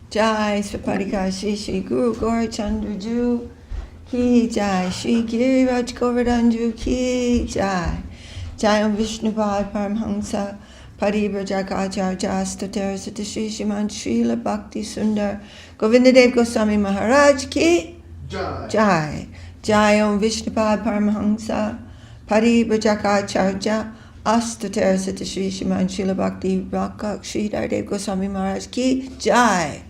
Jai Sripadika Shri Shri Guru Gaurachandra Ju Ki Jai, Shri Giriraj Govardhan Ki Jai, Jai Om Vishnupad Paramhamsa Paribraja Acharya Statera Sata Shri Shriman Srila Bhakti Sundar Govindadev Goswami Maharaj Ki Jai. Jai, Jai Om Vishnupad Paramhamsa Paribraja Acharya Statera Sata Shri Shriman Srila Bhakti Raka Shri Dardev Goswami Maharaj Ki Jai.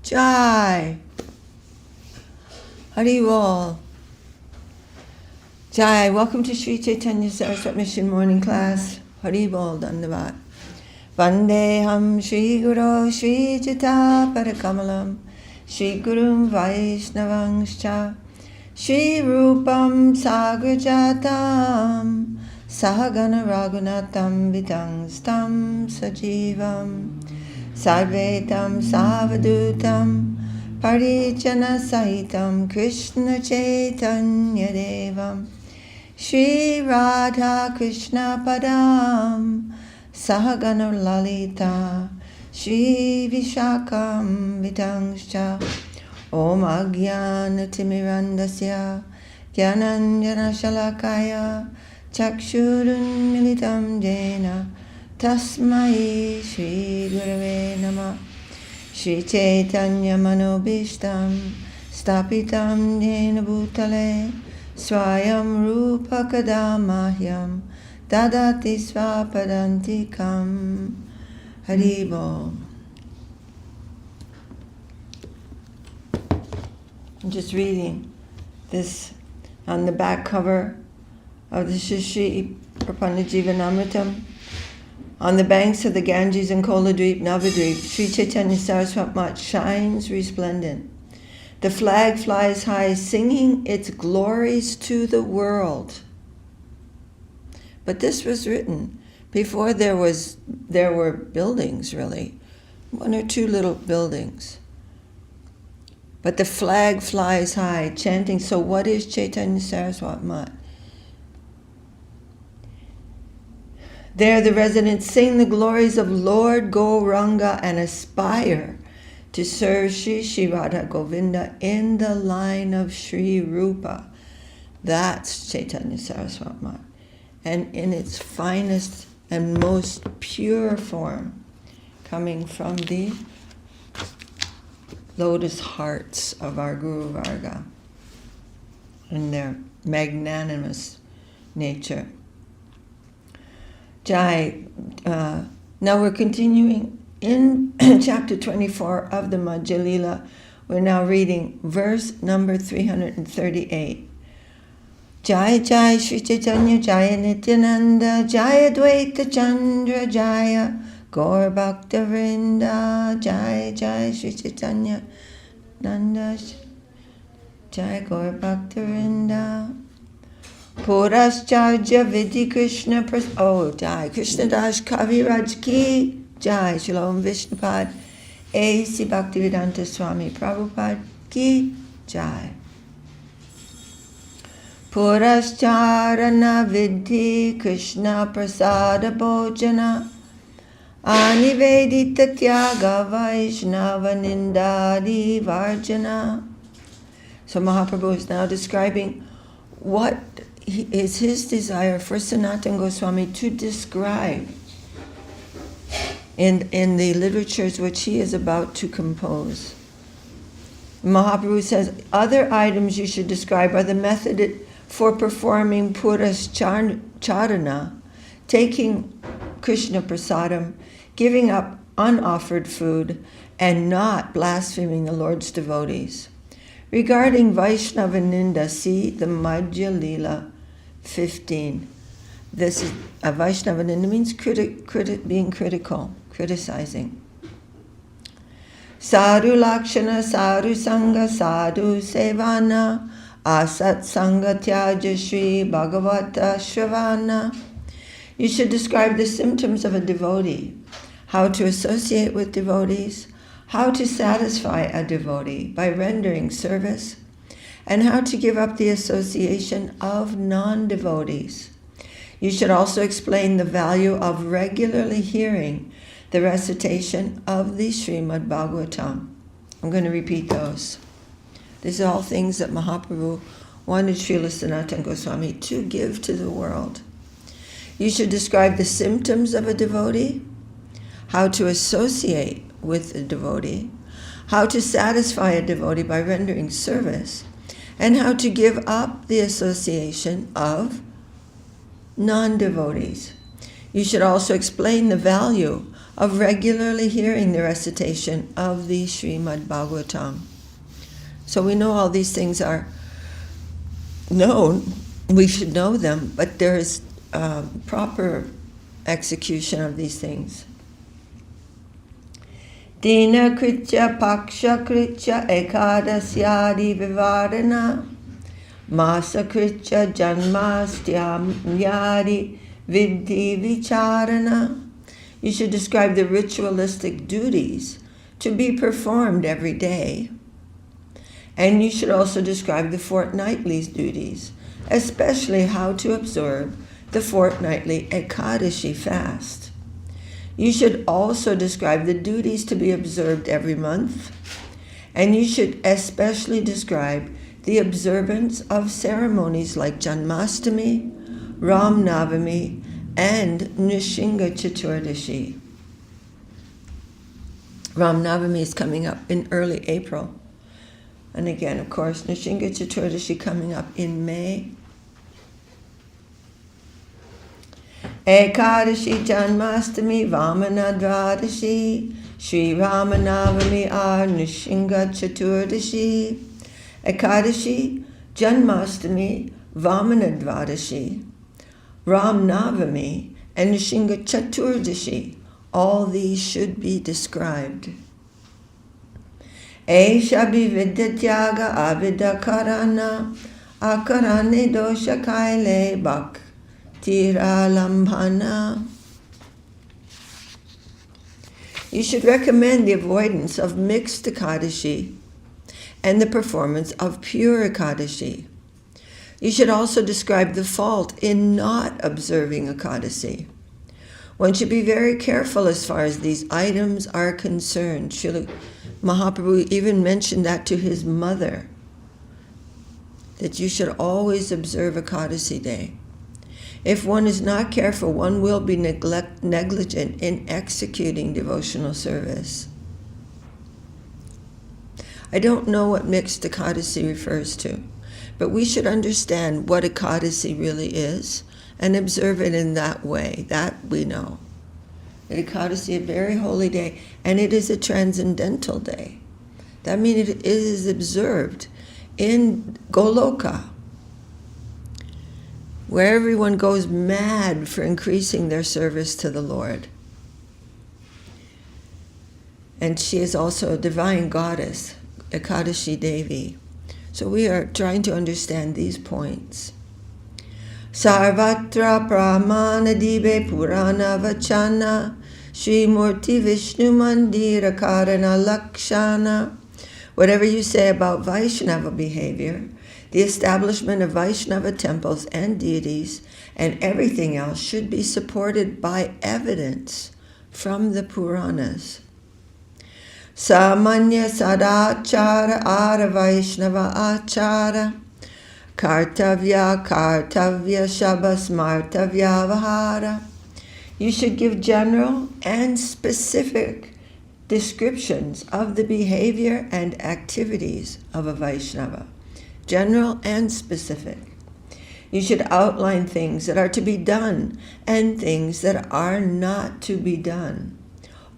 Jai. Hari Bol. Jai. Welcome to Sri Caitanya SCSMission morning class. Hari Bol. Dandavat. Vandeham Shri Guru Shri Jita Parakamalam Shri Gurum Vaishnavangscha Shri Rupam Sagrajatam Sahagana Raghunatam Vidangstam Sajivam Sarvetam Savadutam Parijana Sahitam Krishna Chaitanya Devam Shri Radha Krishna Padam Sahagana Lalita Shri Vishakam Vidangscha Om Agyana Timirandasya Gyananjana Shalakaya Chakshurun Militam Jena Tasmai Shri Gurave Namah Shri Chaitanya Manobishtam Stapitam Jena Bhutale Swayam Rupa Kadamahyam Dadati Svapadantikam. Hari Bol. I'm just reading this on the back cover of the Shri Prapanna Jivanamrta. On the banks of the Ganges and Koladweep, Navadweep, Sri Chaitanya Saraswat Mat shines resplendent. The flag flies high, singing its glories to the world. But this was written before there were buildings, really. One or two little buildings. But the flag flies high, chanting. So what is Caitanya Saraswat Mat? There the residents sing the glories of Lord Gauranga and aspire to serve Shri Shri Radha Govinda in the line of Shri Rupa. That's Caitanya Saraswat Mat. And in its finest and most pure form, coming from the lotus hearts of our Guru Varga in their magnanimous nature. Jai. Now we're continuing in chapter 24 of the Madhya Lila. We're now reading verse number 338. Jai Jai Shri Chaitanya Jaya Nityananda Jaya Dvaita Chandra Jaya Gaur Bhakta Vrinda Jai Jai Shri Chaitanya Nanda Jaya Gaur Bhakta Vrinda Purascharya Vidhi Krishna Jai Krishna Das Kaviraja Ki Jai Shalom Vishnupad A.C. Bhaktivedanta Swami Prabhupada Ki Jai Purascharana Vidhi Krishna Prasada Bhojana Anivedita Tyaga Vaishnava Nindadi Varjana. So Mahaprabhu is now describing what is his desire for Sanatana Goswami to describe in the literatures which he is about to compose. Mahaprabhu says, other items you should describe are the method for performing Purascharana, taking Krishna Prasadam, giving up unoffered food, and not blaspheming the Lord's devotees. Regarding Vaishnava Ninda, see the Madhya Lila 15. This is a Vaishnava Ninda means being critical, criticizing. Sadhu Lakshana, Sadhu Sangha, Sadhu Sevana, Asat Sangha Tyaja Shri Bhagavata Shravana. You should describe the symptoms of a devotee, how to associate with devotees, how to satisfy a devotee by rendering service, and how to give up the association of non-devotees. You should also explain the value of regularly hearing the recitation of the Srimad Bhagavatam. I'm going to repeat those. These are all things that Mahaprabhu wanted Srila Sanatana Goswami to give to the world. You should describe the symptoms of a devotee, how to associate with a devotee, how to satisfy a devotee by rendering service, and how to give up the association of non-devotees. You should also explain the value of regularly hearing the recitation of the Srimad Bhagavatam. So we know all these things are known, we should know them, but there is proper execution of these things. Dina kritya paksha kritya ekadasyadi vivadana masa kritya janmastyam yadi vidhi vicharana. You should describe the ritualistic duties to be performed every day. And you should also describe the fortnightly duties, especially how to observe the fortnightly Ekadashi fast. You should also describe the duties to be observed every month, and you should especially describe the observance of ceremonies like Janmashtami, Ram Navami, and Nrisingha Chaturdashi. Ram Navami is coming up in early April. And again, of course, Nrisingha Chaturdashi coming up in May. Ekadashi Janmashtami Vamana Dvadashi Sri Ramanavami are Nrisingha Chaturdashi. Ekadashi Janmashtami Vamana Dvadashi Ram Navami and Nrisingha Chaturdashi. All these should be described. Esha vividya avida karana akarane dosha kaile bhaktira lambhana. You should recommend the avoidance of mixed Ekadashi and the performance of pure Ekadashi. You should also describe the fault in not observing Ekadashi. One should be very careful as far as these items are concerned. Srila Mahaprabhu even mentioned that to his mother, that you should always observe Ekadashi day. If one is not careful, one will be negligent in executing devotional service. I don't know what mixed Ekadashi refers to, but we should understand what Ekadashi really is and observe it in that way. That we know. That Ekadashi is a very holy day, and it is a transcendental day. That means it is observed in Goloka, where everyone goes mad for increasing their service to the Lord. And she is also a divine goddess, Ekadashi Devi. So we are trying to understand these points. Sarvatra Pramana Dive Purana Vachana Sri Murti Vishnu Mandira Karana Lakshana. Whatever you say about Vaishnava behavior, the establishment of Vaishnava temples and deities, and everything else should be supported by evidence from the Puranas. Samanya Sadachara Ara Vaishnava Achara Kartavya Shabas Martavya Vahara. You should give general and specific descriptions of the behavior and activities of a Vaishnava. General and specific. You should outline things that are to be done and things that are not to be done.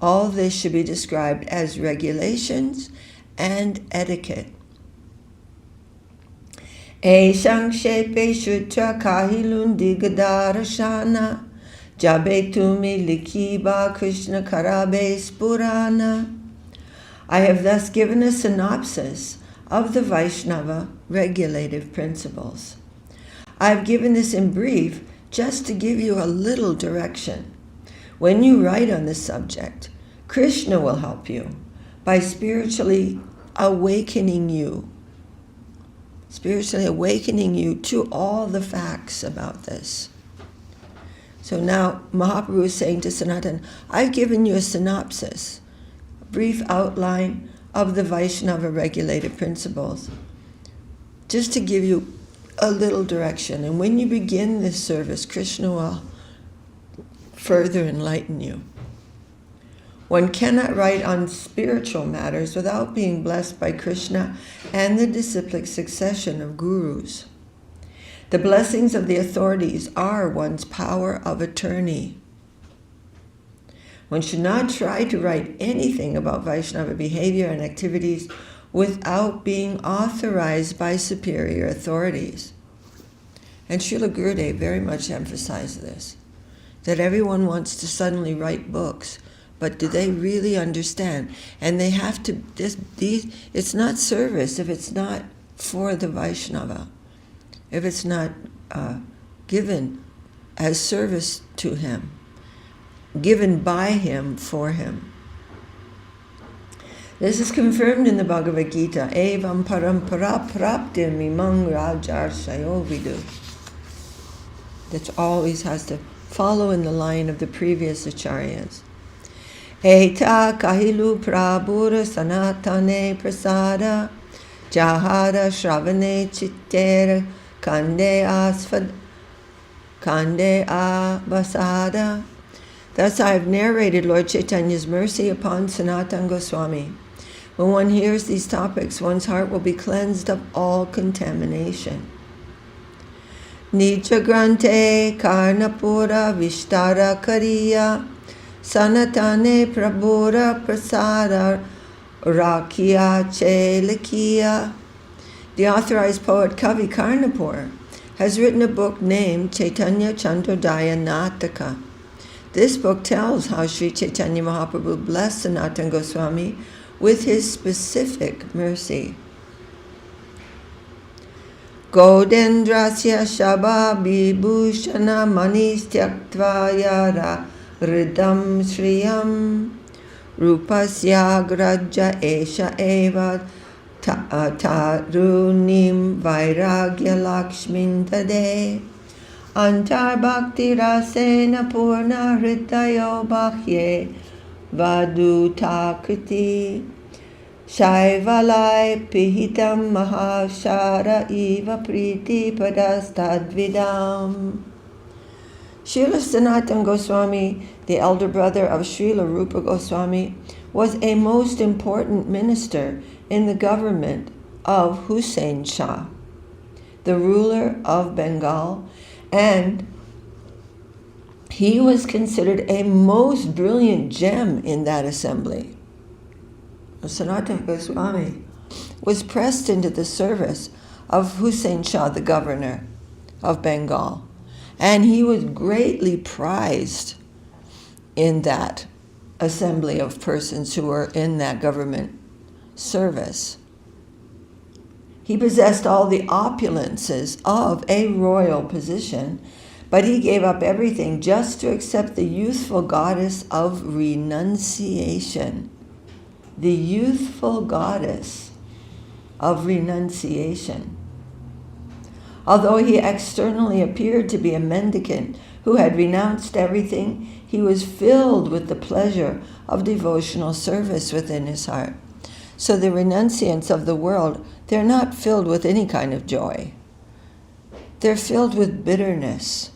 All this should be described as regulations and etiquette. Eshangshepe shutra kahilun digadarashana jabetumi likiba Krishna karabe spurana. I have thus given a synopsis of the Vaishnava regulative principles. I have given this in brief just to give you a little direction. When you write on this subject, Krishna will help you by spiritually awakening you to all the facts about this. So now Mahaprabhu is saying to Sanatana, I've given you a synopsis, a brief outline of the Vaishnava regulated principles, just to give you a little direction. And when you begin this service, Krishna will further enlighten you. One cannot write on spiritual matters without being blessed by Krishna and the disciplic succession of gurus. The blessings of the authorities are one's power of attorney. One should not try to write anything about Vaishnava behavior and activities without being authorized by superior authorities. And Srila Gurudev very much emphasized this, that everyone wants to suddenly write books, but do they really understand? And they have to, it's not service if it's not for the Vaishnava, if it's not given as service to him, given by him for him. This is confirmed in the Bhagavad Gita. Evam parampara praptim imang rajarshayo vidu. That always has to follow in the line of the previous acharyas. Eta kahilu prabhura sanatane prasada jahada shravane chittera kande abasada. Thus I have narrated Lord Chaitanya's mercy upon Sanatana Goswami. When one hears these topics, one's heart will be cleansed of all contamination. Nija grante karnapura vishtara kariya sanatane prabhura prasada rakiya che likiya. The authorized poet Kavi Karnapur has written a book named Caitanya Charitamrita Nataka. This book tells how Sri Chaitanya Mahaprabhu blessed Sanatana Goswami with his specific mercy. Godendrasya Shaba Vibhushana Manis Tyaktva Yara Ridam Shriyam Rupasya Graja Esha Eva Tarunim Vairagya Lakshmin Tade Antar Bhakti Rasena Purna Hridayo Bhakye Vaduta Kriti Shaivalai Pihitam Mahashara Eva Priti Padastadvidam. Srila Sanatana Goswami, the elder brother of Srila Rupa Goswami, was a most important minister in the government of Hussain Shah, the ruler of Bengal, and he was considered a most brilliant gem in that assembly. Sanatana Goswami was pressed into the service of Hussain Shah, the governor of Bengal, and he was greatly prized in that assembly of persons who were in that government service. He possessed all the opulences of a royal position, but he gave up everything just to accept the youthful goddess of renunciation. The youthful goddess of renunciation. Although he externally appeared to be a mendicant who had renounced everything, he was filled with the pleasure of devotional service within his heart. So the renunciants of the world, they're not filled with any kind of joy. They're filled with bitterness.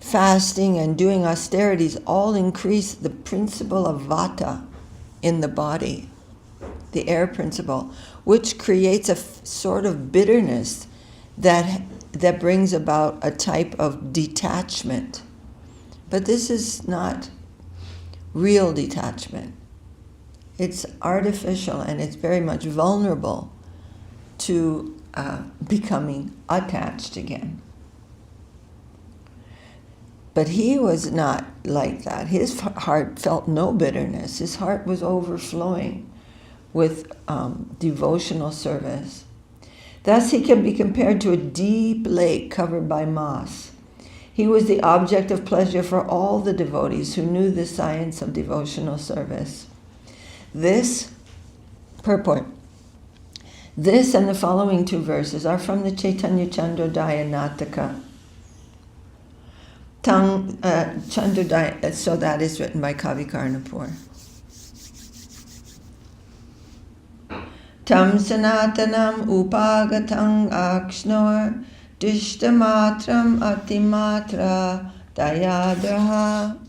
Fasting and doing austerities all increase the principle of vata in the body, the air principle, which creates a sort of bitterness that brings about a type of detachment. But this is not real detachment. It's artificial, and it's very much vulnerable to becoming attached again. But he was not like that. His heart felt no bitterness. His heart was overflowing with devotional service. Thus he can be compared to a deep lake covered by moss. He was the object of pleasure for all the devotees who knew the science of devotional service. This purport, this and the following two verses are from the Caitanya Charitamrita Nataka. Chandrodaya, so that is written by Kavi Karnapur. Tam sanatanam upagatang akshnor dishtamatram atimatra dayadraha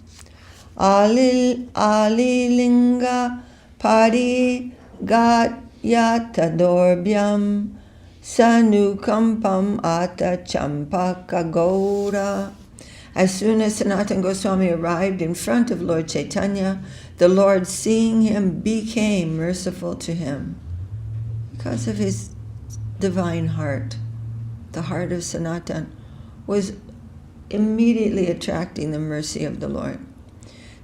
alilinga pari gatyatadorbyam sanukampam ata champaka gaura. As soon as Sanatana Goswami arrived in front of Lord Chaitanya, the Lord, seeing him, became merciful to him because of his divine heart. The heart of Sanatana was immediately attracting the mercy of the Lord.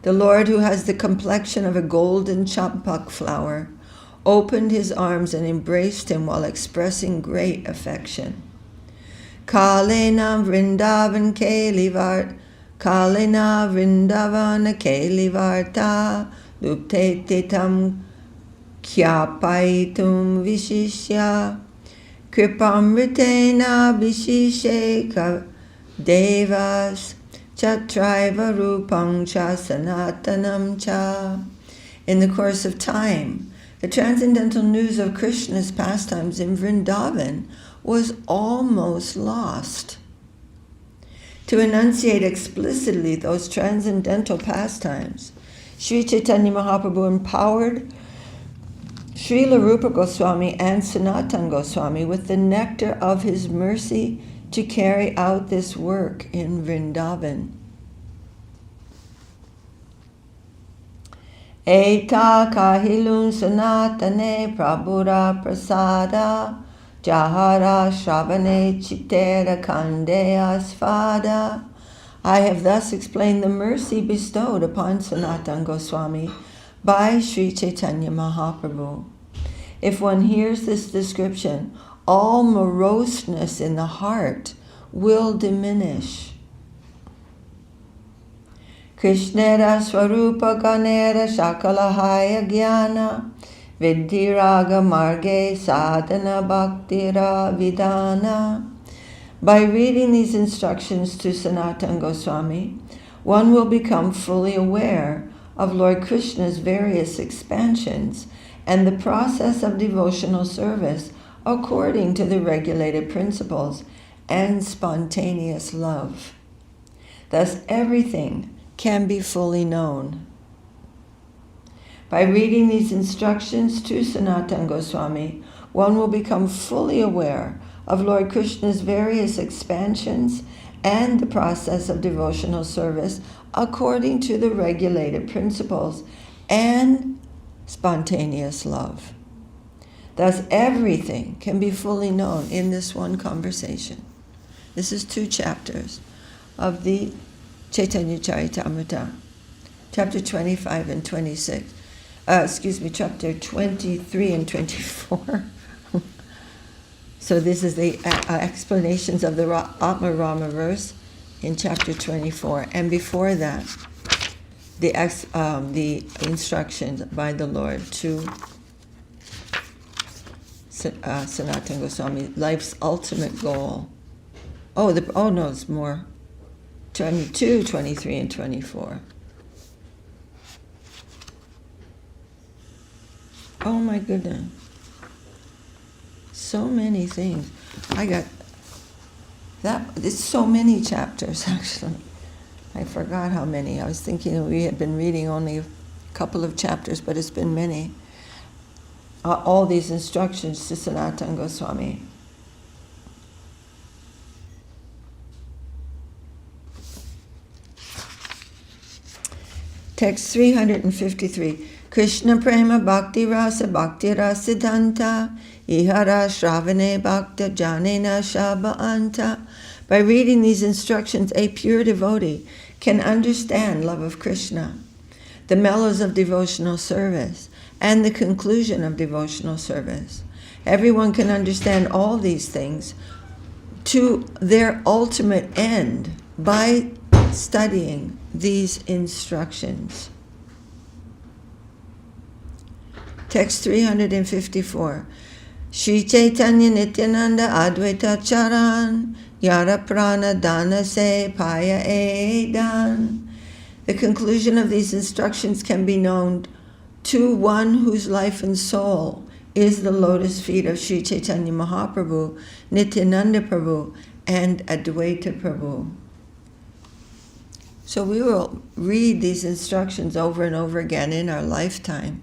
The Lord, who has the complexion of a golden champak flower, opened his arms and embraced him while expressing great affection. Kalena Vrindavan Kelivarta Luptetitam Kyapaitum Vishishya Kripamritena Vishisheka Devas Chatraiva Rupam Cha Sanatanam Cha. In the course of time, the transcendental news of Krishna's pastimes in Vrindavan was almost lost. To enunciate explicitly those transcendental pastimes, Sri Chaitanya Mahaprabhu empowered Srila Rupa Goswami and Sanatana Goswami with the nectar of his mercy to carry out this work in Vrindavan. Eta kahilun sanatane prabhura prasada jahara shravane chitera kandeya svada. I have thus explained the mercy bestowed upon Sanatana Goswami by Sri Chaitanya Mahaprabhu. If one hears this description, all moroseness in the heart will diminish. Krishnera Swarupa Ganera Shakalahaya Jnana Vidhiraga Marge Sadhana Bhaktira Vidana. By reading these instructions to Sanatana Goswami, one will become fully aware of Lord Krishna's various expansions and the process of devotional service according to the regulated principles and spontaneous love. Thus, everything can be fully known. By reading these instructions to Sanatana Goswami, one will become fully aware of Lord Krishna's various expansions and the process of devotional service according to the regulated principles and spontaneous love. Thus, everything can be fully known in this one conversation. This is 2 chapters of the Caitanya Charitamrita, chapter 25 and 26. Chapter 23 and 24. So this is the explanations of the Atma Rama verse in chapter 24. And before that, the instructions by the Lord to Sanatana Goswami, life's ultimate goal. It's more. 22, 23, and 24. Oh my goodness. So many things. I got that. It's so many chapters, actually. I forgot how many. I was thinking we had been reading only a couple of chapters, but it's been many. All these instructions to Sanatana Goswami. Text 353. Krishna Prema Bhakti Rasa Siddhanta Ihara Shravane Bhakta Janena Shaba Anta. By reading these instructions, a pure devotee can understand love of Krishna, the mellows of devotional service, and the conclusion of devotional service. Everyone can understand all these things to their ultimate end by studying these instructions. Text 354. Shri Chaitanya Nityananda Advaita Charan Yara Prana Dana Se Paya Edan. The conclusion of these instructions can be known to one whose life and soul is the lotus feet of Sri Chaitanya Mahaprabhu, Nityananda Prabhu, and Advaita Prabhu. So we will read these instructions over and over again in our lifetime,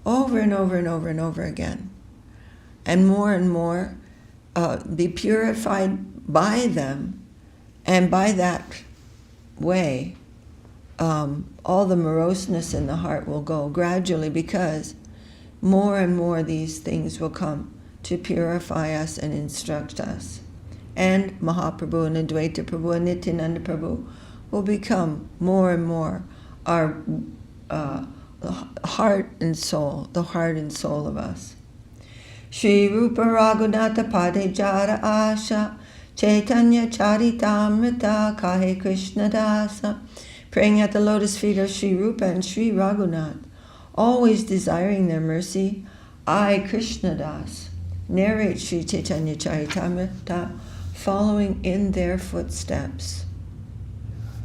over and over and over and over again, and more be purified by them, and by that way all the moroseness in the heart will go gradually, because more and more these things will come to purify us and instruct us. And Mahaprabhu and Advaita Prabhu and Nityananda Prabhu will become more and more our heart and soul, the heart and soul of us. Shri Rupa Raghunatha Pade Jara Asha Caitanya Charitamrita Kahe Krishna Dasa. Praying at the lotus feet of Shri Rupa and Shri Raghunath, always desiring their mercy, I, Krishna Das, narrate Shri Caitanya Charitamrita, following in their footsteps.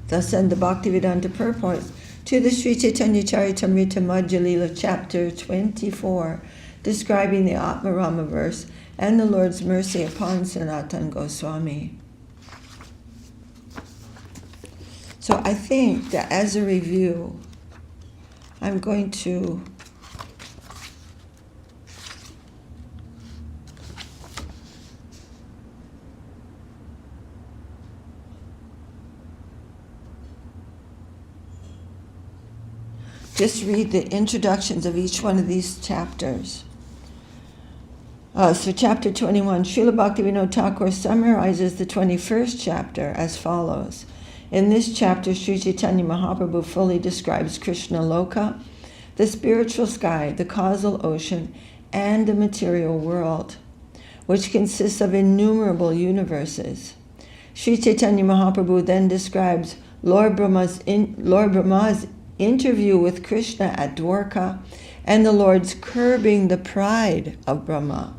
Thus end the Bhaktivedanta purports to the Sri Caitanya Charitamrita Madhya Lila, chapter 24, describing the Atmarama verse and the Lord's mercy upon Sanatana Goswami. So I think that as a review, I'm going to just read the introductions of each one of these chapters. So chapter 21, Srila Bhaktivinoda Thakur summarizes the 21st chapter as follows. In this chapter, Sri Chaitanya Mahaprabhu fully describes Krishna Loka, the spiritual sky, the causal ocean, and the material world, which consists of innumerable universes. Sri Chaitanya Mahaprabhu then describes Lord Brahma's interview with Krishna at Dwarka and the Lord's curbing the pride of Brahma.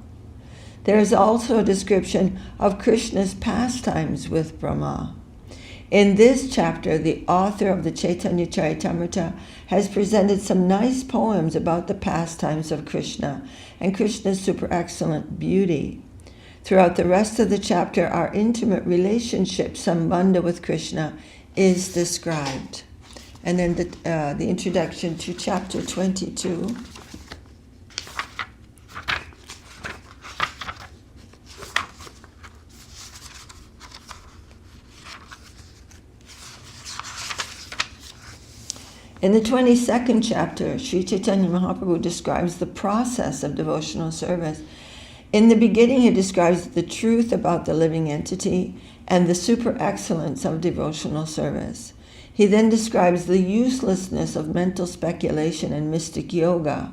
There is also a description of Krishna's pastimes with Brahma. In this chapter, the author of the Caitanya Charitamrita has presented some nice poems about the pastimes of Krishna and Krishna's super excellent beauty. Throughout the rest of the chapter, our intimate relationship, sambandha with Krishna, is described. And then the introduction to chapter 22. In the 22nd chapter, Sri Chaitanya Mahaprabhu describes the process of devotional service. In the beginning, he describes the truth about the living entity and the super excellence of devotional service. He then describes the uselessness of mental speculation and mystic yoga.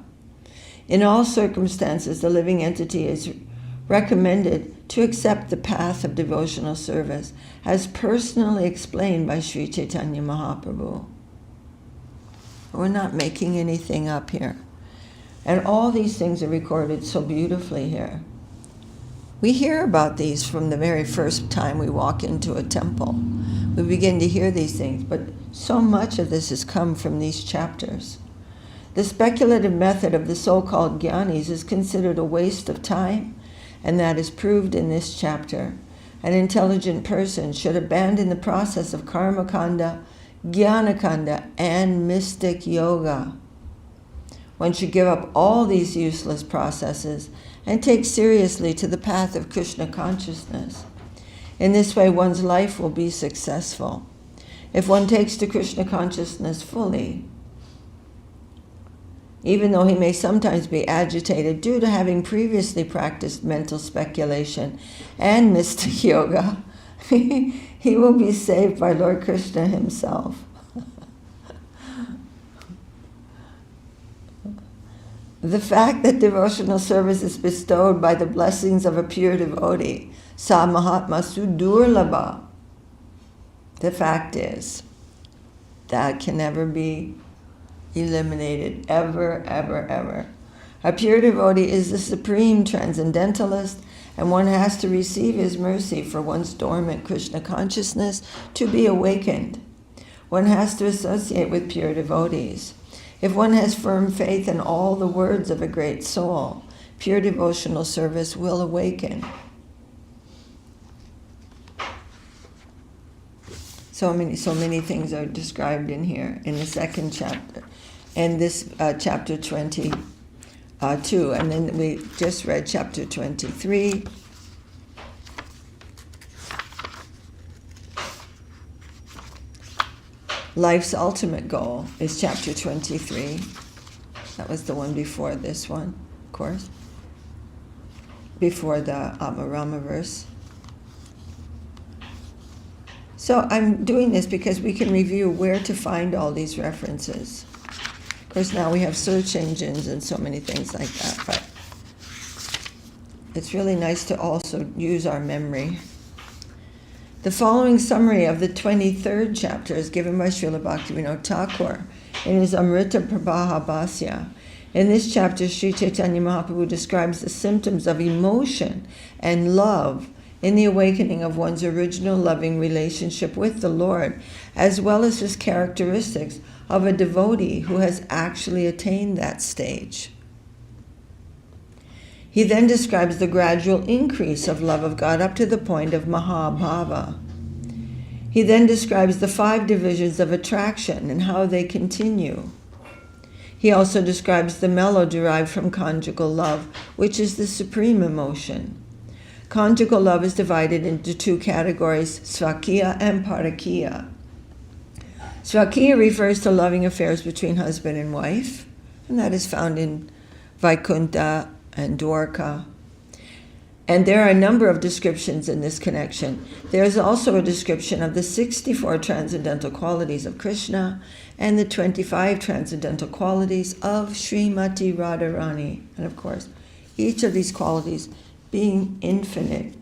In all circumstances, the living entity is recommended to accept the path of devotional service, as personally explained by Sri Chaitanya Mahaprabhu. We're not making anything up here. And all these things are recorded so beautifully here. We hear about these from the very first time we walk into a temple. We begin to hear these things, but so much of this has come from these chapters. The speculative method of the so-called jnanis is considered a waste of time, and that is proved in this chapter. An intelligent person should abandon the process of karma kanda, jnana kanda, and mystic yoga. One should give up all these useless processes and take seriously to the path of Krishna consciousness. In this way, one's life will be successful. If one takes to Krishna consciousness fully, even though he may sometimes be agitated due to having previously practiced mental speculation and mystic yoga, he will be saved by Lord Krishna himself. The fact that devotional service is bestowed by the blessings of a pure devotee, sa mahatma sudurlabha, the fact is, that can never be eliminated, ever, ever, ever. A pure devotee is the supreme transcendentalist, and one has to receive his mercy for one's dormant Krishna consciousness to be awakened. One has to associate with pure devotees. If one has firm faith in all the words of a great soul, pure devotional service will awaken. So many things are described in here in the second chapter, and this chapter 22, and then we just read chapter 23. Life's ultimate goal is chapter 23. That was the one before this one, of course, before the Atmarama verse. So I'm doing this because we can review where to find all these references. Of course, now we have search engines and so many things like that, but it's really nice to also use our memory. The following summary of the 23rd chapter is given by Srila Bhaktivinoda Thakur in his Amrita Prabha Bhasya. In this chapter, Sri Chaitanya Mahaprabhu describes the symptoms of emotion and love in the awakening of one's original loving relationship with the Lord, as well as his characteristics of a devotee who has actually attained that stage. He then describes the gradual increase of love of God up to the point of Mahabhava. He then describes the 5 divisions of attraction and how they continue. He also describes the mellow derived from conjugal love, which is the supreme emotion. Conjugal love is divided into 2 categories, Svakiya and Parakiya. Svakiya refers to loving affairs between husband and wife, and that is found in Vaikuntha and Dwarka. And there are a number of descriptions in this connection. There is also a description of the 64 transcendental qualities of Krishna and the 25 transcendental qualities of Srimati Radharani. And of course, each of these qualities being infinite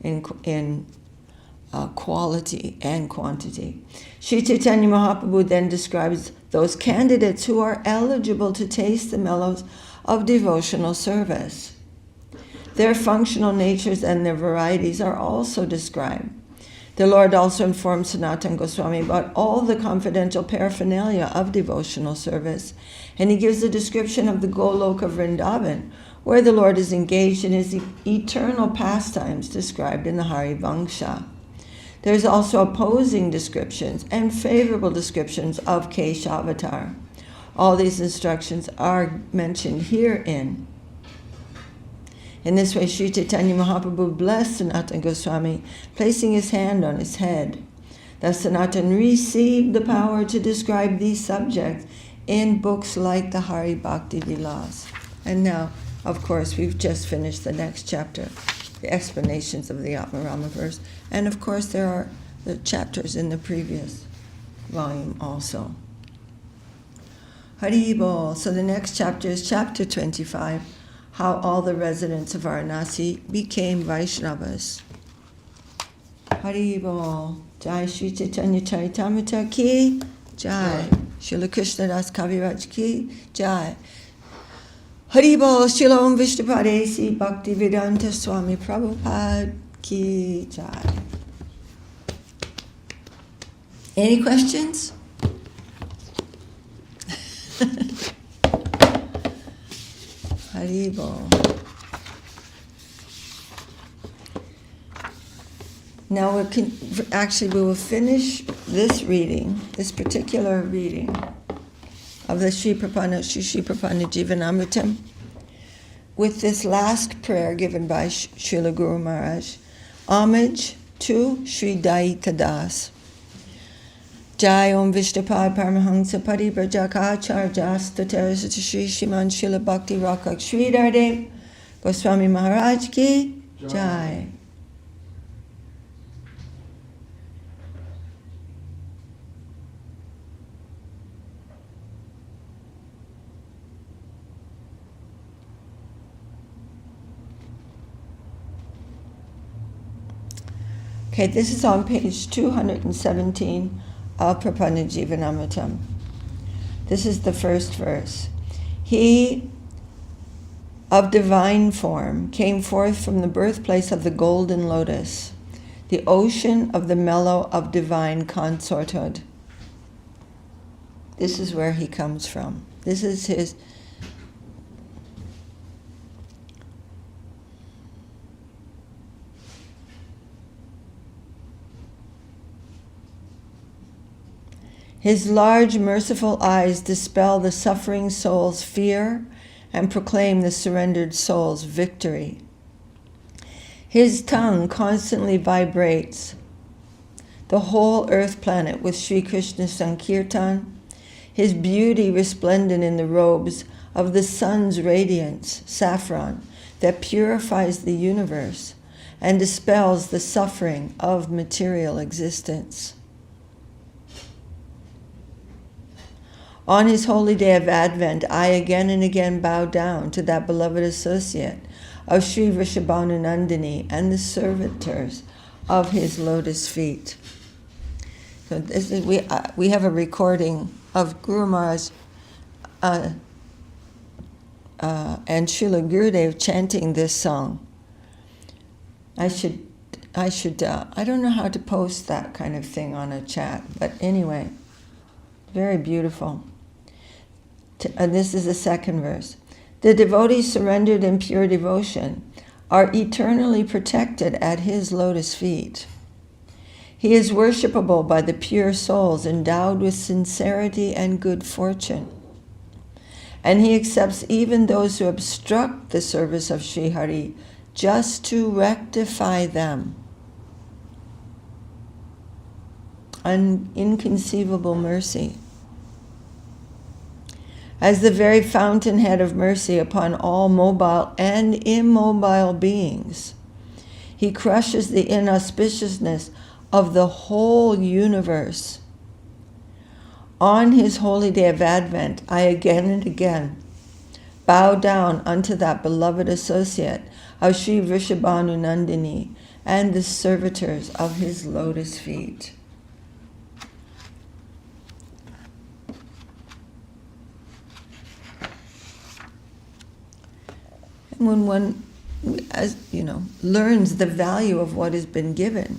in quality and quantity. Sri Chaitanya Mahaprabhu then describes those candidates who are eligible to taste the mellows of devotional service. Their functional natures and their varieties are also described. The Lord also informs Sanatana Goswami about all the confidential paraphernalia of devotional service, and he gives a description of the Goloka Vrindavan, where the Lord is engaged in his eternal pastimes described in the Hari Vangsha. There's also opposing descriptions and favorable descriptions of Keshavatar. All these instructions are mentioned herein. In this way, Sri Chaitanya Mahaprabhu blessed Sanatana Goswami, placing his hand on his head. Thus Sanatana received the power to describe these subjects in books like the Hari Bhakti Vilas. And now, of course, we've just finished the next chapter, the explanations of the Atmarama verse. And of course, there are the chapters in the previous volume also. Hari Bol. So the next chapter is chapter 25, how all the residents of Varanasi became Vaishnavas. Hari Bol. Jaya Sri Caitanya Charitamrita ki Jai. Srila Krishna Das Kaviraja ki Jai. Hari Bol. Srila Om Vishnupadesi Bhakti Vedanta Swami Prabhupada ki Jai. Any questions? Haribol. Now we will finish this reading, this particular reading of the Sri Prapanna Jivanamrtan with this last prayer given by Srila Guru Maharaja. Homage to Sri Daita Das. Jai Om Vishnupad Paramahansa Paribrajakacharya Stateras Shri Shiman Srila Bhakti Rakak Sri Dardev Goswami Maharaj ki Jai. Okay, this is on page 217 of Prapanna Jivanamrtan. This is the first verse. He of divine form came forth from the birthplace of the golden lotus, the ocean of the mellow of divine consorthood. This is where he comes from. This is His large, merciful eyes dispel the suffering soul's fear and proclaim the surrendered soul's victory. His tongue constantly vibrates the whole earth planet with Sri Krishna Sankirtan, his beauty resplendent in the robes of the sun's radiance, saffron, that purifies the universe and dispels the suffering of material existence. On his holy day of Advent, I again and again bow down to that beloved associate of Sri Vrishabhanunandini and the servitors of his lotus feet. So this is, we have a recording of Guru Maharaj and Srila Gurudev chanting this song. I don't know how to post that kind of thing on a chat, but anyway, very beautiful. And this is the second verse. The devotees surrendered in pure devotion are eternally protected at his lotus feet. He is worshipable by the pure souls endowed with sincerity and good fortune. And he accepts even those who obstruct the service of Sri Hari just to rectify them. An inconceivable mercy. As the very fountainhead of mercy upon all mobile and immobile beings, he crushes the inauspiciousness of the whole universe. On his holy day of Advent, I again and again bow down unto that beloved associate of Sri Vrishabhanunandini and the servitors of his lotus feet. And when one, as you know, learns the value of what has been given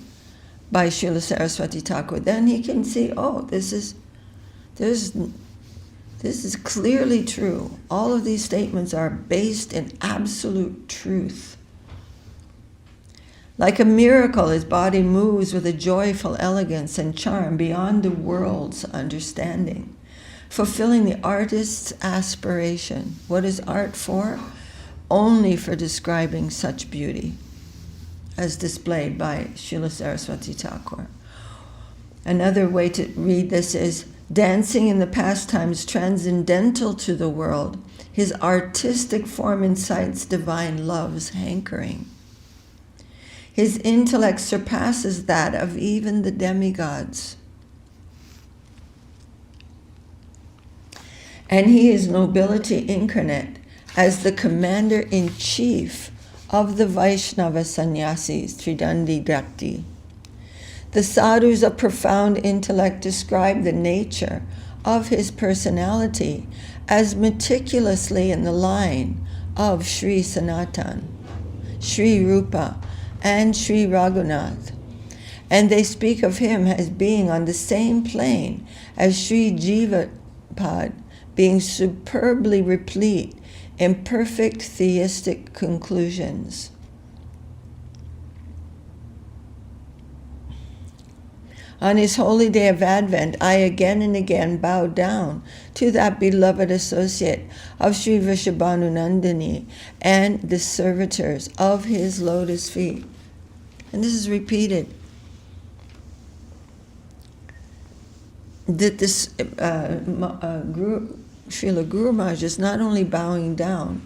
by Srila Saraswati Thakur, then he can see, oh, this is clearly true. All of these statements are based in absolute truth. Like a miracle, his body moves with a joyful elegance and charm beyond the world's understanding, fulfilling the artist's aspiration. What is art for? Only for describing such beauty as displayed by Srila Saraswati Thakur. Another way to read this is, dancing in the pastimes transcendental to the world, his artistic form incites divine love's hankering. His intellect surpasses that of even the demigods. And he is nobility incarnate as the commander-in-chief of the Vaishnava sannyasis, Tridandi Bhakti. The sadhus of profound intellect describe the nature of his personality as meticulously in the line of Sri Sanatan, Sri Rupa, and Sri Raghunath. And they speak of him as being on the same plane as Sri Jivapad, being superbly replete in perfect theistic conclusions. On his holy day of Advent, I again and again bow down to that beloved associate of Sri Vrishabhanunandini and the servitors of his lotus feet. And this is repeated. That this Srila Guru Maharaja is not only bowing down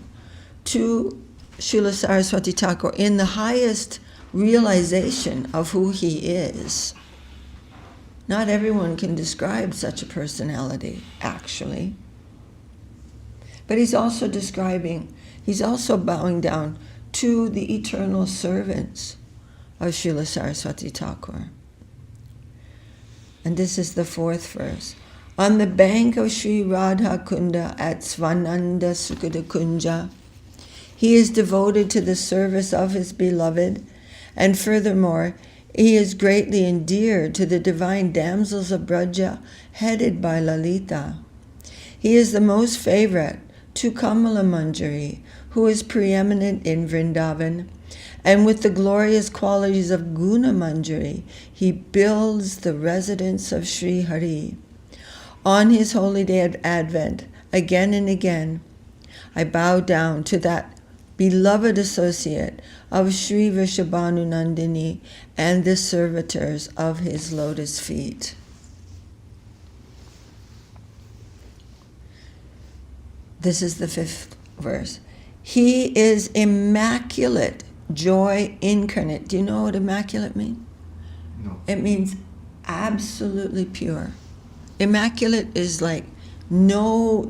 to Srila Saraswati Thakur in the highest realization of who he is. Not everyone can describe such a personality, actually. But he's also bowing down to the eternal servants of Srila Saraswati Thakur. And this is the fourth verse. On the bank of Sri Radha Kunda at Svananda Sukada Kunja, he is devoted to the service of his beloved, and furthermore, he is greatly endeared to the divine damsels of Braja, headed by Lalita. He is the most favorite to Kamala Manjari, who is preeminent in Vrindavan, and with the glorious qualities of Guna Manjari, he builds the residence of Sri Hari. On his holy day of Advent, again and again, I bow down to that beloved associate of Sri Vrishabhanu Nandini and the servitors of his lotus feet. This is the 5th verse. He is immaculate joy incarnate. Do you know what immaculate means? No. It means absolutely pure. Immaculate is like no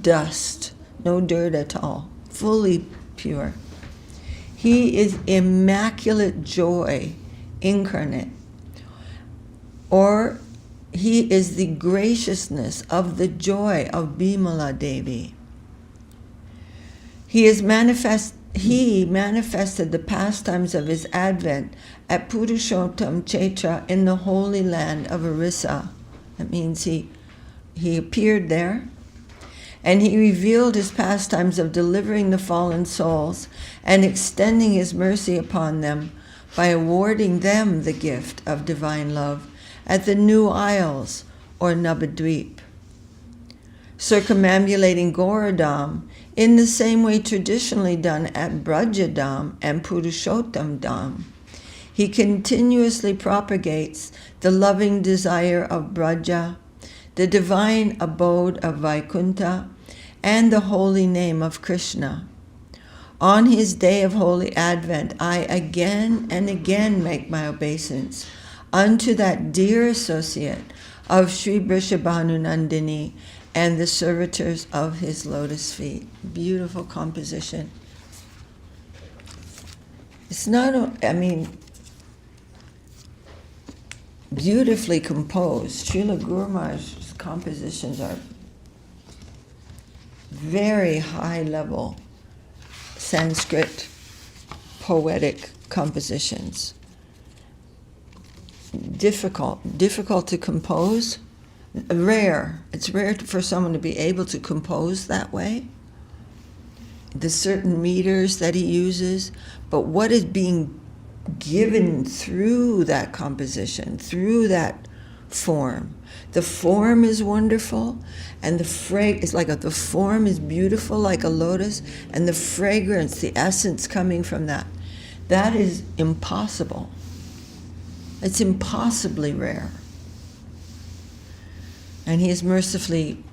dust, no dirt at all, fully pure. He is immaculate joy incarnate. Or he is the graciousness of the joy of Bimala Devi. He manifested the pastimes of his advent at Purushottam Kshetra in the holy land of Orissa. That means he appeared there, and he revealed his pastimes of delivering the fallen souls and extending his mercy upon them by awarding them the gift of divine love at the New Isles, or Navadvip, circumambulating Goradam in the same way traditionally done at Brajadam and Purushottam Dham. He continuously propagates the loving desire of Braja, the divine abode of Vaikuntha, and the holy name of Krsna. On his day of holy Advent, I again and again make my obeisance unto that dear associate of Sri Vrishabhanu Nandini and the servitors of his lotus feet. Beautiful composition. It's not, beautifully composed. Srila Guru Maharaja's compositions are very high level Sanskrit poetic compositions. Difficult to compose. Rare. It's rare for someone to be able to compose that way. The certain meters that he uses, but what is being given through that composition, through that form. The form is wonderful, and the form is beautiful like a lotus, and the fragrance, the essence coming from that is impossible. It's impossibly rare. And he has mercifully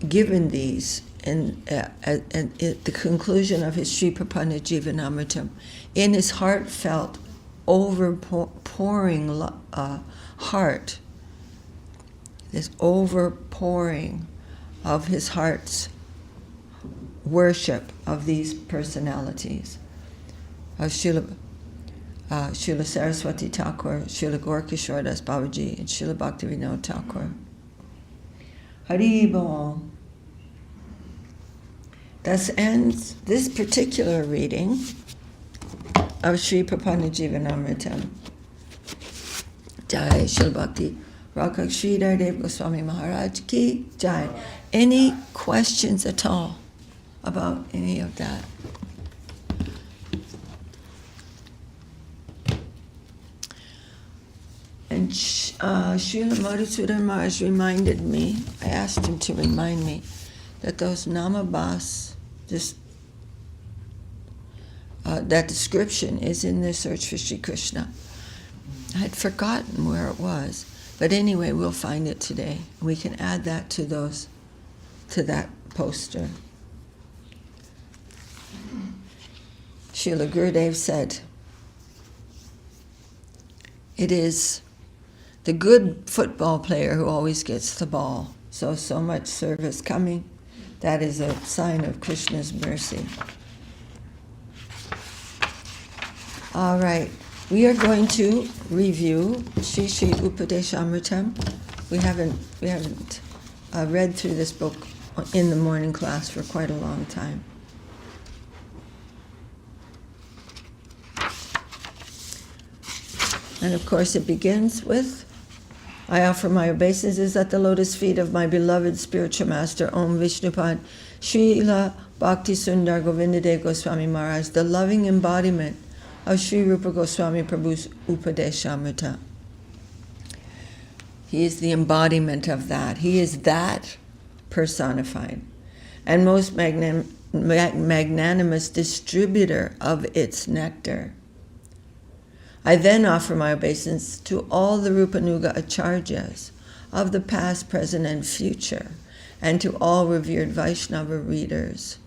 given these at the conclusion of his Sri Prapanna Jivanamrta, in his heartfelt, overpouring heart, this overpouring of his heart's worship of these personalities, of Srila Saraswati Thakur, Srila Gaura Das Babaji, and Srila Bhaktivinoda Thakur. Hari Bol. Thus ends this particular reading of Sri Prapanna Jivanamrita. Jaya Srila Bhakti Rakha Sridhar Dev Goswami Maharaj Ki Jai. Any questions at all about any of that? And Srila Madhusudan Maharaj reminded me, I asked him to remind me, that those namabhas, that description is in the Search for Sri Krishna. I had forgotten where it was, but anyway, we'll find it today. We can add that to that poster. Srila Gurudev said, it is the good football player who always gets the ball. So much service coming. That is a sign of Krishna's mercy. All right, we are going to review Sri Sri Upadeshamritam. We haven't read through this book in the morning class for quite a long time. And of course it begins with, I offer my obeisances at the lotus feet of my beloved spiritual master, Om Vishnupad, Srila Bhakti Sundar Govindadev Goswami Maharaj, the loving embodiment of Sri Rupa Goswami Prabhu's Upadeshamrita. He is the embodiment of that. He is that personified and most magnanimous distributor of its nectar. I then offer my obeisance to all the Rupanuga Acharyas of the past, present, and future, and to all revered Vaishnava readers.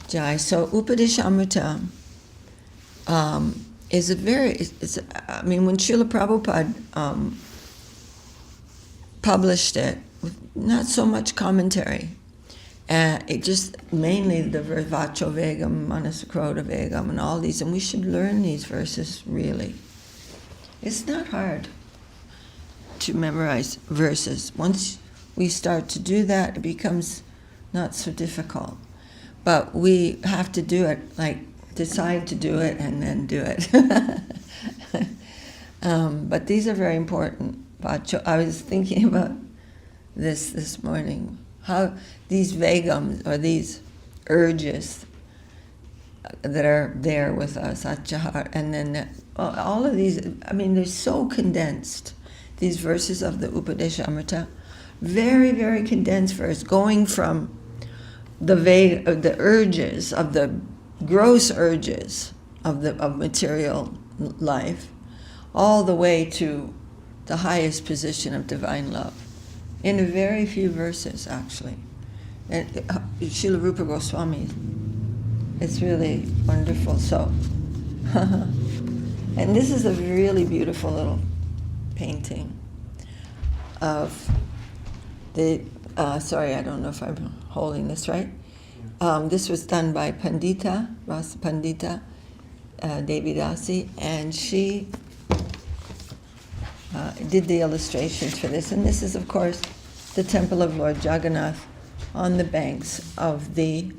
Jai. So Upadeshamrita is a very, when Srila Prabhupada published it, with not so much commentary, it just mainly the verse Vacho Vegam, Manasakroda Vegam, and all these, and we should learn these verses really. It's not hard to memorize verses. Once we start to do that, it becomes not so difficult. But we have to do it, like decide to do it and then do it. But these are very important. I was thinking about this morning, how these vegams, or these urges that are there with us, achahar, and then all of these, they're so condensed, these verses of the Upadeshamrita, very, very condensed verse, going from the urges, of the gross urges of material life, all the way to the highest position of divine love, in a very few verses, actually. And Srila Rupa Goswami, it's really wonderful. So, and this is a really beautiful little painting of the, sorry, I don't know if I'm holding this right. This was done by Pandita, Rasa Pandita, Devi Dasi, and she did the illustrations for this. And this is, of course, the temple of Lord Jagannath on the banks of the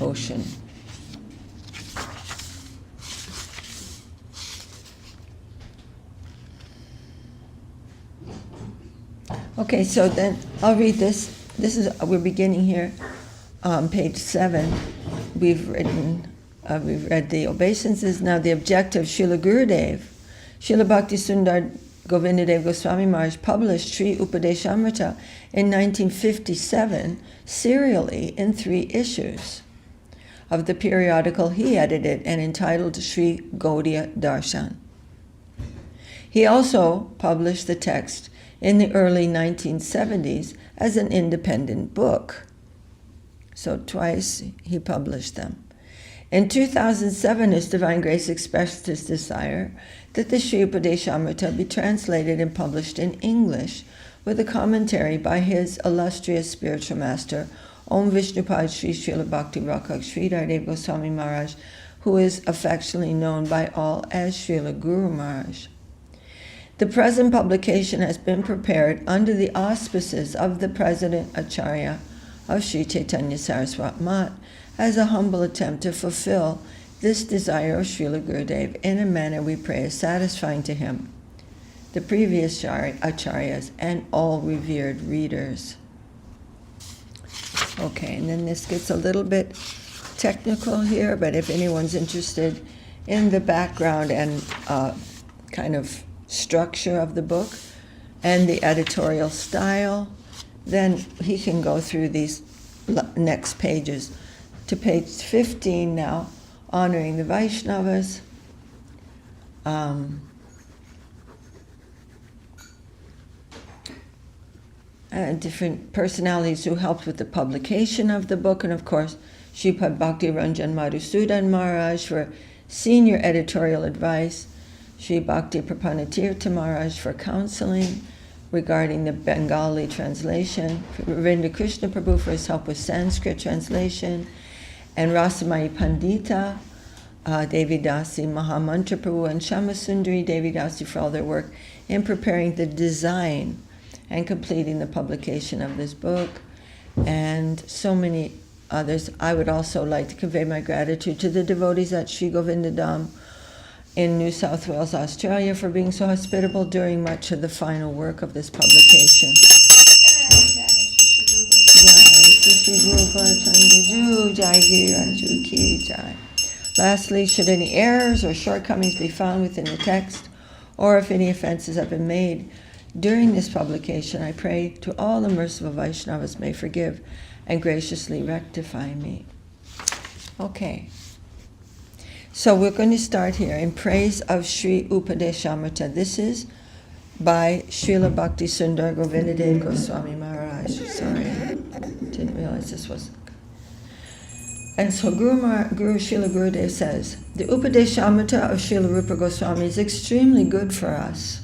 ocean. Okay, so then I'll read this. We're beginning here, page 7. We've read the obeisances. Now the objective, Srila Gurudev, Srila Bhakti Sundar Govindadev Goswami Maharaj published Sri Upadeshamrita in 1957, serially in 3 issues of the periodical he edited and entitled Sri Gaudiya Darshan. He also published the text in the early 1970s as an independent book. So twice he published them. In 2007, His Divine Grace expressed his desire that the Sri Upadeshamrita be translated and published in English with a commentary by his illustrious spiritual master, Om Vishnupad Sri Srila Bhakti Rakshak Sridhar Dev Goswami Maharaj, who is affectionately known by all as Srila Guru Maharaj. The present publication has been prepared under the auspices of the President Acharya of Sri Caitanya Saraswat Mat as a humble attempt to fulfill this desire of Srila Gurudev in a manner we pray is satisfying to him, the previous acharyas, and all revered readers. Okay, and then this gets a little bit technical here, but if anyone's interested in the background and kind of structure of the book and the editorial style, then he can go through these next pages to page 15 now, honoring the Vaishnavas. Different personalities who helped with the publication of the book, and of course, Shripad Bhakti Ranjan Madhusudan Maharaj for senior editorial advice, Sri Bhakti Prapanna Jivanamrtan Maharaj for counseling regarding the Bengali translation, Ravindra Krishna Prabhu for his help with Sanskrit translation, and Rasamai Pandita, Devi Dasi, Mahamantra Prabhu, and Shamasundari Devi Dasi for all their work in preparing the design and completing the publication of this book, and so many others. I would also like to convey my gratitude to the devotees at Sri Govindadam in New South Wales, Australia, for being so hospitable during much of the final work of this publication. Lastly, should any errors or shortcomings be found within the text, or if any offenses have been made during this publication, I pray to all the merciful Vaishnavas may forgive and graciously rectify me. Okay. So we're going to start here in praise of Sri Upadeshamrita. This is by Srila Bhakti Sundar Govindadev Goswami Maharaj. Sorry, didn't realize this was. And so Guru Srila Gurudev says, the Upadeshamrita of Srila Rupa Goswami is extremely good for us.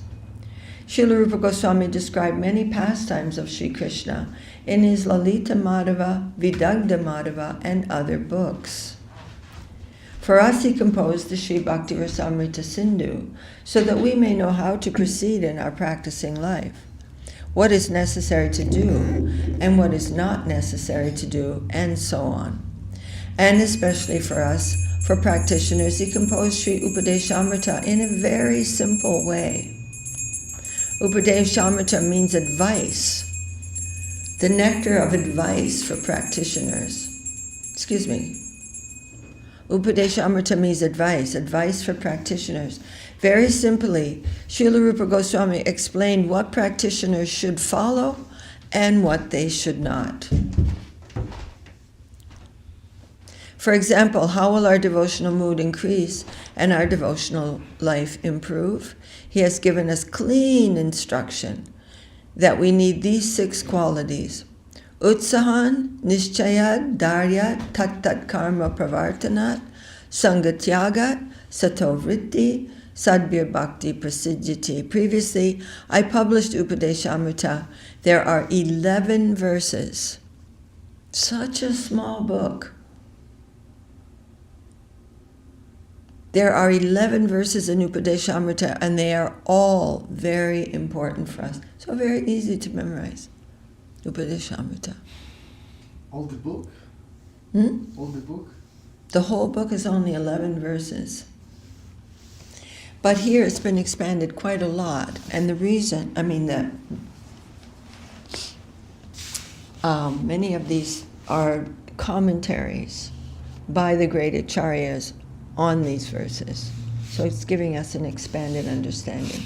Srila Rupa Goswami described many pastimes of Sri Krishna in his Lalita Madhava, Vidagdha Madhava, and other books. For us, he composed the Sri Bhakti Rasamrita Sindhu, so that we may know how to proceed in our practicing life, what is necessary to do, and what is not necessary to do, and so on. And especially for us, for practitioners, he composed Sri Upadeshamrita in a very simple way. Upadeshamrita means advice, the nectar of advice for practitioners. Upadeshamrita means advice for practitioners. Very simply, Srila Rupa Goswami explained what practitioners should follow and what they should not. For example, how will our devotional mood increase and our devotional life improve? He has given us clean instruction that we need these 6 qualities. Utsahan, Nishchayat, Daryat, Tat Karma Pravartanat, Sangatyagat, Satovritti, Sadbir Bhakti Prasiddhiti. Previously, I published Upadeshamrita. There are 11 verses. Such a small book. There are 11 verses in Upadeshamrita, and they are all very important for us. So very easy to memorize. Upadeshamrita. All the book? All the book? The whole book is only 11 verses. But here it's been expanded quite a lot. And the reason, many of these are commentaries by the great acharyas on these verses. So it's giving us an expanded understanding.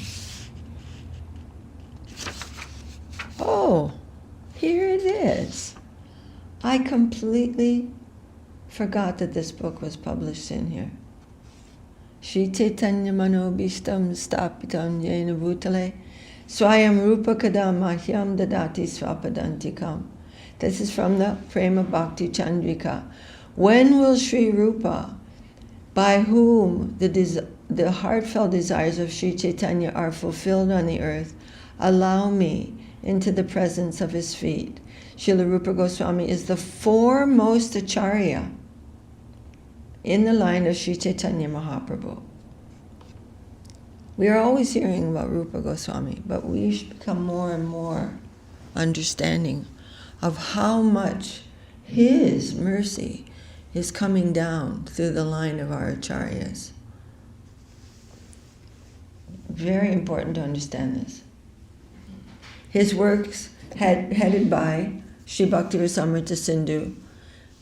Oh, here it is. I completely forgot that this book was published in here. Shri Caitanya Manobishtam Stapitam Yena Bhutale Swayam Rupa Kadam Mahyam Dadati Swapadantikam. This is from the Prema Bhakti Chandrika. When will Sri Rupa, by whom the heartfelt desires of Sri Chaitanya are fulfilled on the earth, allow me into the presence of his feet? Srila Rupa Goswami is the foremost acharya in the line of Sri Chaitanya Mahaprabhu. We are always hearing about Rupa Goswami, but we should become more and more understanding of how much his mercy is coming down through the line of our acharyas. Very important to understand this. His works, headed by Sri Bhakti Rasamrita Sindhu,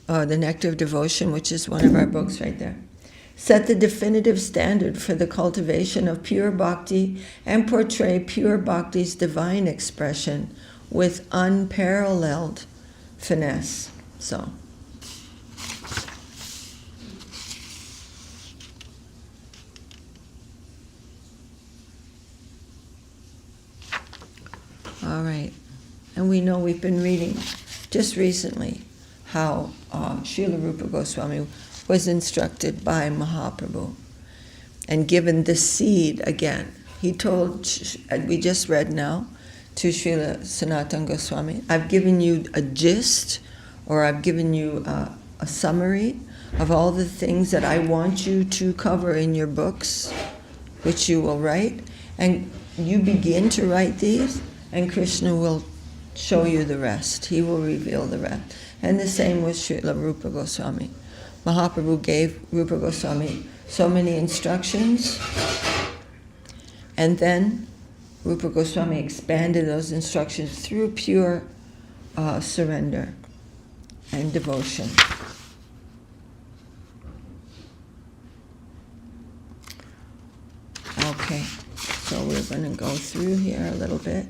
The Nectar of Devotion, which is one of our books right there, set the definitive standard for the cultivation of pure bhakti and portray pure bhakti's divine expression with unparalleled finesse. So, all right. And we know we've been reading just recently how Srila Rupa Goswami was instructed by Mahaprabhu and given the seed again. He told, we just read now, to Srila Sanatana Goswami, I've given you a gist, or I've given you a summary of all the things that I want you to cover in your books, which you will write, and you begin to write these, and Krishna will show you the rest. He will reveal the rest. And the same with Srila Rupa Goswami. Mahaprabhu gave Rupa Goswami so many instructions, and then Rupa Goswami expanded those instructions through pure surrender and devotion. we're going to go through here a little bit.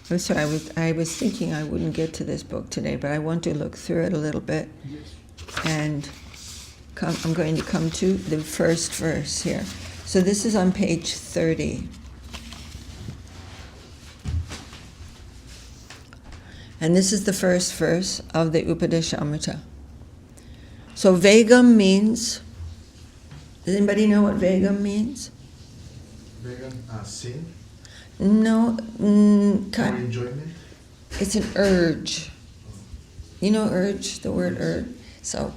I'm sorry, I was thinking I wouldn't get to this book today, but I want to look through it a little bit. Yes. And I'm going to come to the first verse here. So this is on page 30. And this is the first verse of the Upadeshamrita. So Vegam means, does anybody know what Vegam means? Vegan, sin No, or enjoyment? it's an urge. You know urge, the word urge? So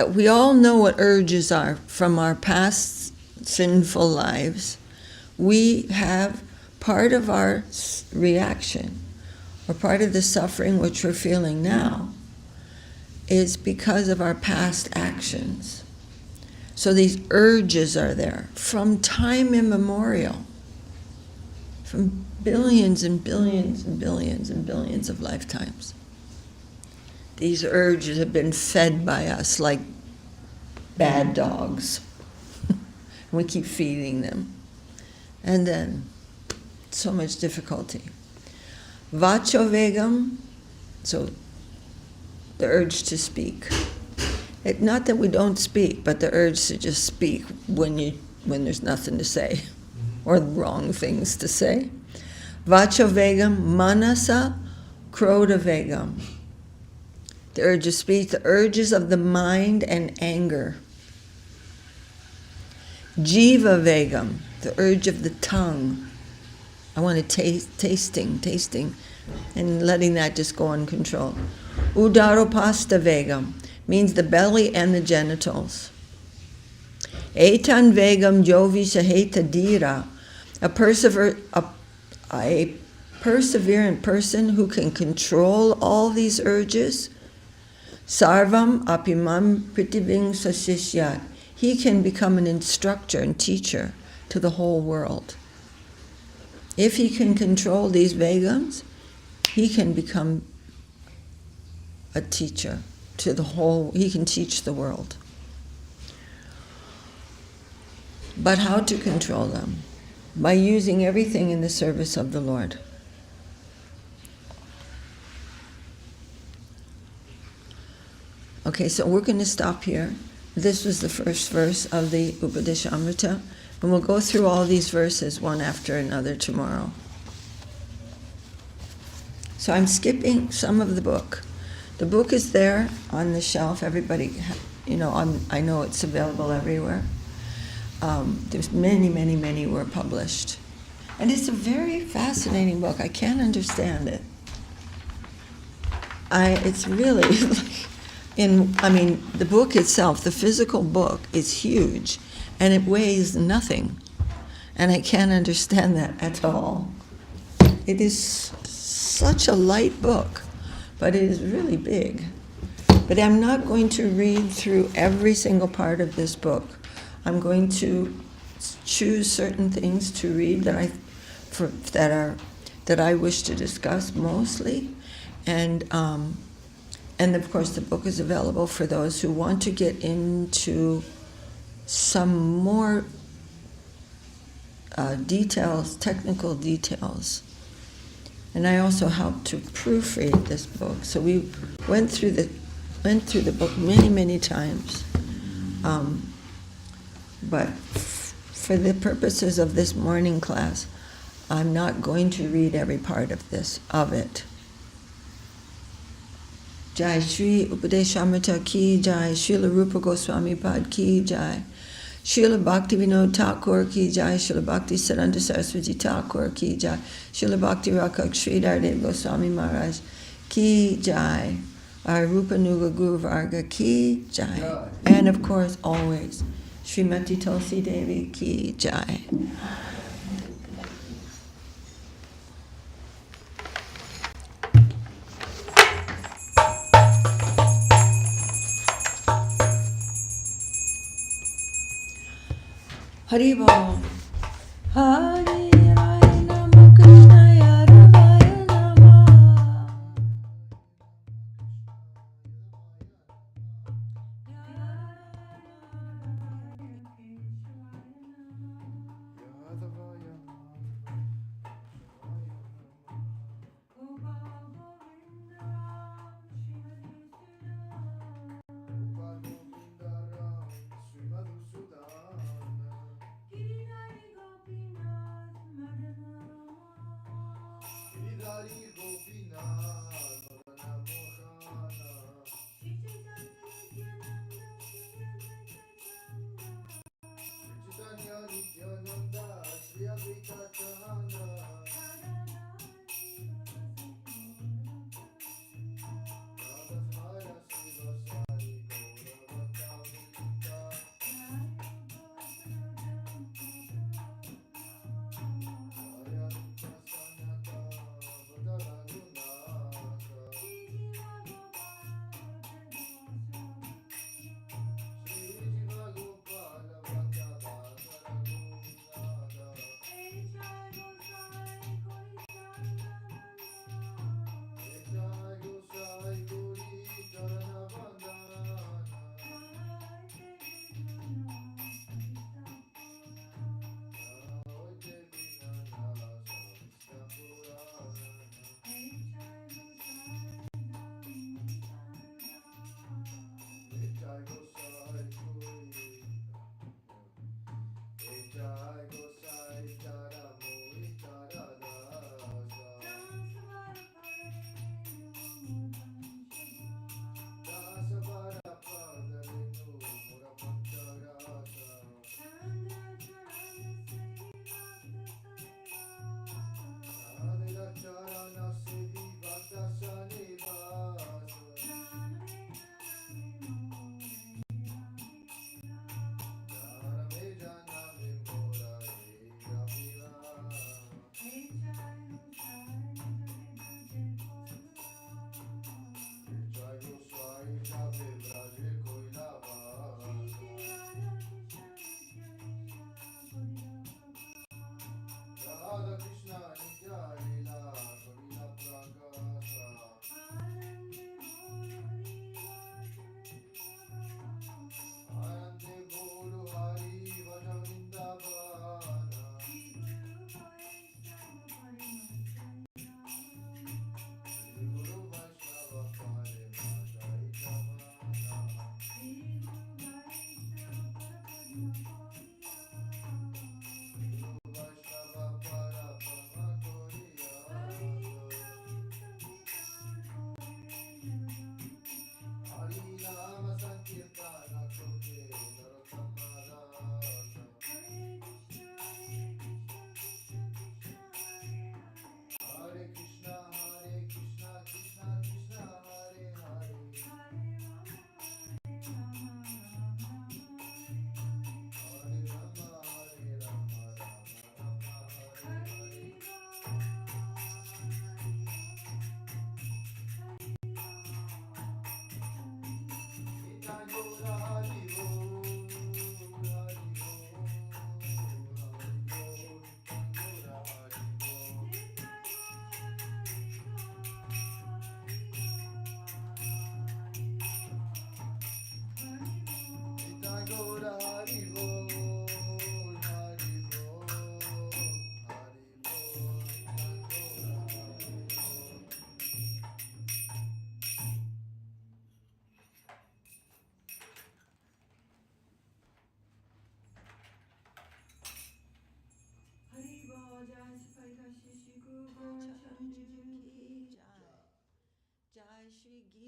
we all know what urges are from our past sinful lives. We have part of our reaction, or part of the suffering which we're feeling now, is because of our past actions. So these urges are there from time immemorial. From billions and billions and billions and billions of lifetimes. These urges have been fed by us like bad dogs. We keep feeding them. And then, so much difficulty. Vacho vegam, so the urge to speak. Not that we don't speak, but the urge to just speak when there's nothing to say. Or wrong things to say. Vacho vegam, manasa, krodha vegam. The urge of speech, the urges of the mind and anger. Jiva vegam, the urge of the tongue. I want to tasting, and letting that just go uncontrolled. Udaropasta vegam means the belly and the genitals. Etan vegam jovi saheta dira. A perseverant person who can control all these urges, sarvam apimam pritiving sasishyat. He can become an instructor and teacher to the whole world. If he can control these vegams, he can become a teacher to the whole, he can teach the world. But how to control them? By using everything in the service of the Lord. Okay, so we're going to stop here. This was the first verse of the Upadeshamrita, and we'll go through all these verses one after another tomorrow. So I'm skipping some of the book. The book is there on the shelf. Everybody, I know it's available everywhere. There's many were published. And it's a very fascinating book. I can't understand it. It's really, the book itself, the physical book is huge, and it weighs nothing. And I can't understand that at all. It is such a light book, but it is really big. But I'm not going to read through every single part of this book. I'm going to choose certain things to read that I wish to discuss mostly, and of course the book is available for those who want to get into some more details, technical details. And I also helped to proofread this book. So we went through the book many times. But for the purposes of this morning class, I'm not going to read every part of it. Jai Shri Upadeshamrita ki Jai, Srila Rupa Goswami Pad ki Jai, Srila Bhakti Vinod Thakur ki Jai, Srila Bhakti Siddhanta Saraswati Thakur ki Jai, Srila Bhakti Rakak Sri Dardev Goswami Maharaj ki Jai, our Rupa Nuga Guru Varga ki Jai, and of course always Srimati Tulsi Devi ki Jai. Haribol. Hare Raya Nama Krishna Yaravaya Nama.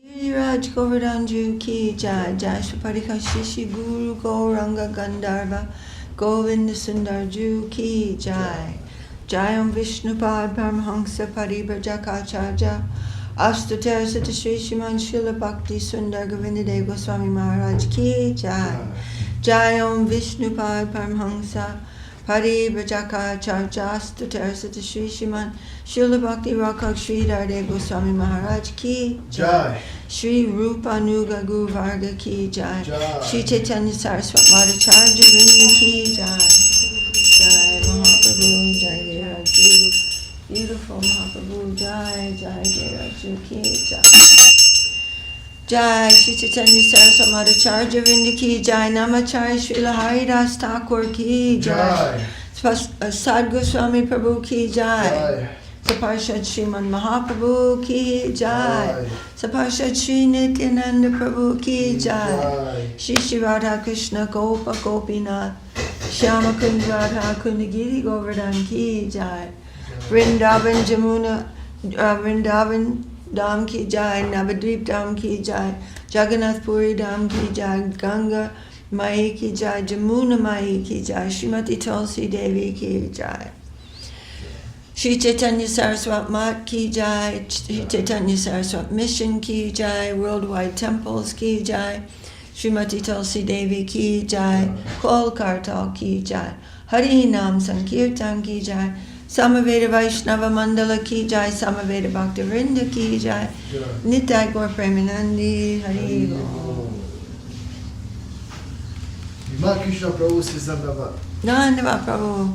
Giriraj Govardhanju ki jai, Jai Sriparika Shishi Guru Gauranga Gandharva Govinda Sundarju ki jai, Jayam Vishnupad Paramhansa Paribrajakachaja Astater Sata Shri Shiman Srila Bhakti Sundar Govinda Dev Goswami Maharaj ki jai, Jayam Vishnupad Paramhansa Paribrajakachaja Astater Sata Shri Shiman Srila Bhakti Rakha Sri Darde Goswami Maharaj ki jai, Shri Rupa Nuga Guru Varga ki jai, Shri Caitanya Saraswat Madhacharya Vrinda ki jai. Jai Shri Chaitanya Saraswati Madhacharya Vrinda ki Jai, Namacharya Srila Haridas Thakur ki Jai, Sad Goswami Prabhu ki Jai, Saparshad Sriman Mahaprabhu ki Jai, Saparshad Sri Nityananda Prabhu ki Jai, Shri Shri Radha Krishna Gopa Gopinath, Shyama Kund Radha Kundagiri Govardhan ki Jai, Vrindavan Jamuna, Vrindavan Dham ki Jai, Navadvip Dham ki Jai, Jagannath Puri Dham ki Jai, Ganga Mai ki Jai, Jamuna Mai ki Jai, Srimati Tulsi Devi ki Jai, Shri Chaitanya Saraswati Mat ki Jai, Shri Chaitanya Saraswati Mission ki Jai, Worldwide Temples ki Jai, Srimati Tulsi Devi ki Jai, Kol Kartal ki Jai, Hari Nam Sankirtan ki Jai, Samaveda Vaishnava Mandala ki Jai, Samaveda Bhakta Vrinda ki Jai, Nitai Gaur Premanandi, Hari Bol. Vimana Krishna Prabhu says Dandavat. Dandavat Prabhu.